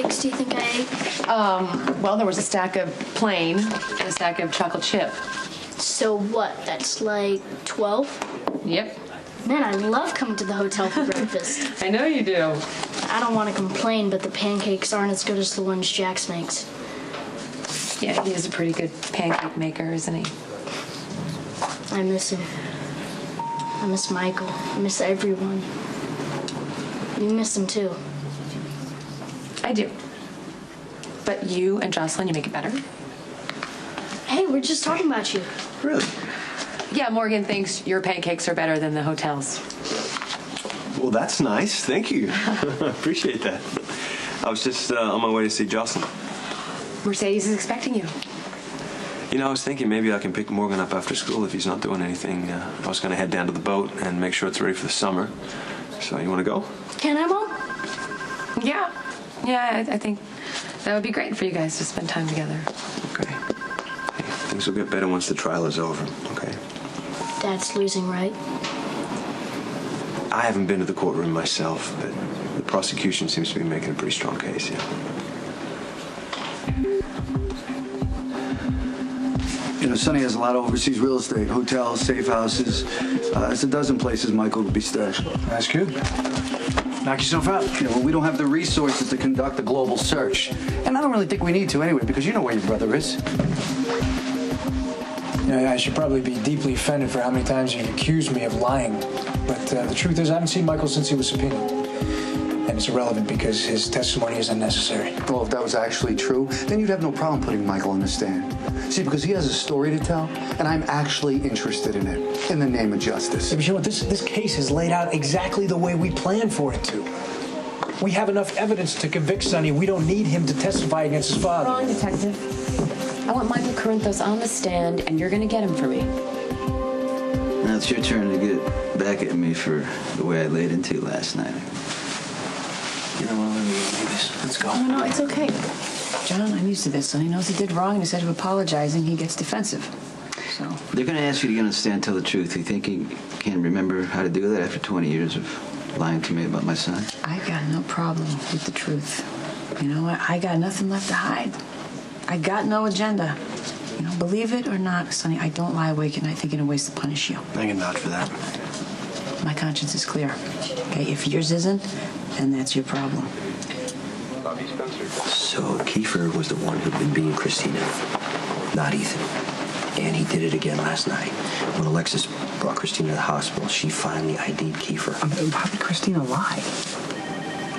pancakes do you think I ate? Well, there was a stack of plain and a stack of chocolate chip. So what? That's like 12? Yep. Man, I love coming to the hotel for breakfast. I know you do. I don't want to complain, but the pancakes aren't as good as the ones Jax makes. Yeah, he is a pretty good pancake maker, isn't he? I miss him. I miss Michael. I miss everyone. You miss him too. I do. But you and Jocelyn, you make it better. Hey, we're just talking about you. Really? Yeah, Morgan thinks your pancakes are better than the hotel's. Well, that's nice. Thank you. I appreciate that. I was just on my way to see Jocelyn. Mercedes is expecting you. You know, I was thinking maybe I can pick Morgan up after school if he's not doing anything. I was going to head down to the boat and make sure it's ready for the summer. So you want to go? Can I, Mom? Yeah. Yeah, I think that would be great for you guys to spend time together. Okay. Hey, things will get better once the trial is over, okay? Dad's losing, right? I haven't been to the courtroom myself, but the prosecution seems to be making a pretty strong case, yeah. You know, Sonny has a lot of overseas real estate, hotels, safe houses. It's a dozen places Michael would be stashed. That's good. Knock yourself out. You know, well, we don't have the resources to conduct a global search. And I don't really think we need to anyway, because you know where your brother is. Yeah, I should probably be deeply offended for how many times you've accused me of lying. But the truth is, I haven't seen Michael since he was subpoenaed. And it's irrelevant because his testimony is unnecessary. Well, if that was actually true, then you'd have no problem putting Michael on the stand. See, because he has a story to tell, and I'm actually interested in it, in the name of justice. Yeah, but you know what? This case is laid out exactly the way we planned for it to. We have enough evidence to convict Sonny. We don't need him to testify against his father. Wrong, Detective. I want Michael Corinthos on the stand, and you're going to get him for me. Now it's your turn to get back at me for the way I laid into you last night. You know what? Let me do this. Let's go. No, it's okay. John, I'm used to this. Sonny knows he did wrong, and instead of apologizing, he gets defensive. So They're going to ask you to get on the stand and tell the truth. You think you can remember how to do that after 20 years of lying to me about my son? I got no problem with the truth. You know what? I got nothing left to hide. I got no agenda. You know, believe it or not, Sonny, I don't lie awake at night thinking of ways to punish you. I can vouch for that. My conscience is clear. Okay, if yours isn't, then that's your problem. So Kiefer was the one who'd been beating Christina, not Ethan. And he did it again last night. When Alexis brought Christina to the hospital, she finally ID'd Kiefer. How did Christina lie?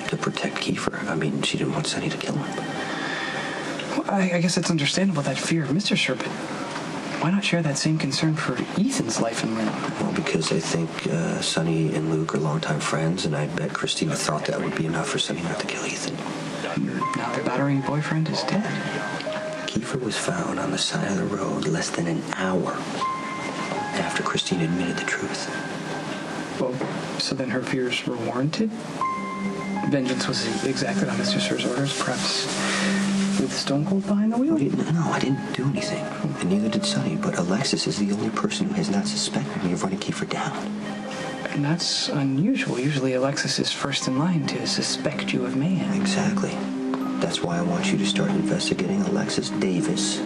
To protect Kiefer. I mean, she didn't want Sonny to kill him. Well, I guess it's understandable, that fear. Mr. Serpent, why not share that same concern for Ethan's life and limb? Well, because I think Sonny and Luke are longtime friends, and I bet Christina thought that would be enough for Sonny not to kill Ethan. Now the battering boyfriend is dead. Kiefer was found on the side of the road less than an hour after Christina admitted the truth. Well, so then her fears were warranted? Vengeance was exacted on Mr. Sir's orders, perhaps with Stone Cold behind the wheel? No, I didn't do anything. And neither did Sonny, but Alexis is the only person who has not suspected me of running Kiefer down. And that's unusual. Usually Alexis is first in line to suspect you of mayhem. Exactly. That's why I want you to start investigating Alexis Davis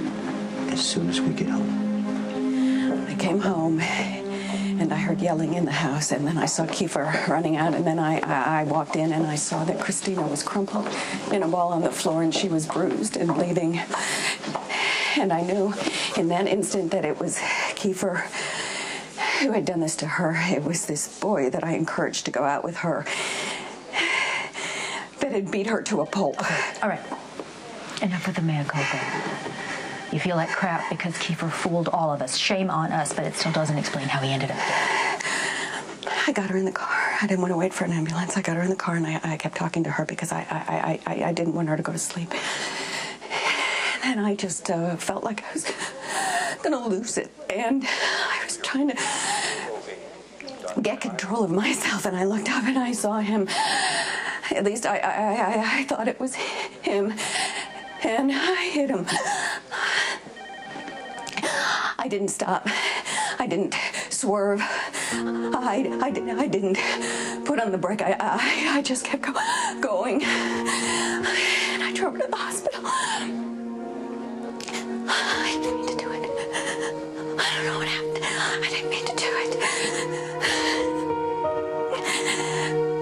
as soon as we get home. I came home, and I heard yelling in the house, and then I saw Kiefer running out, and then I walked in, and I saw that Christina was crumpled in a ball on the floor, and she was bruised and bleeding. And I knew in that instant that it was Kiefer who had done this to her. It was this boy that I encouraged to go out with her that had beat her to a pulp. All right. Enough with the mea culpa. You feel like crap because Kiefer fooled all of us. Shame on us, but it still doesn't explain how he ended up dead. I got her in the car. I didn't want to wait for an ambulance. I got her in the car, and I kept talking to her because I didn't want her to go to sleep. And I just felt like I was going to lose it. And I was trying to get control of myself, and I looked up and I saw him. At least I thought it was him. And I hit him. I didn't stop. I didn't swerve. I didn't put on the brake. I just kept going. And I over to the hospital. I didn't mean to do it. I don't know what happened. I didn't mean to do it.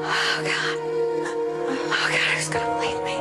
Oh, God. Oh, God, who's gonna believe me?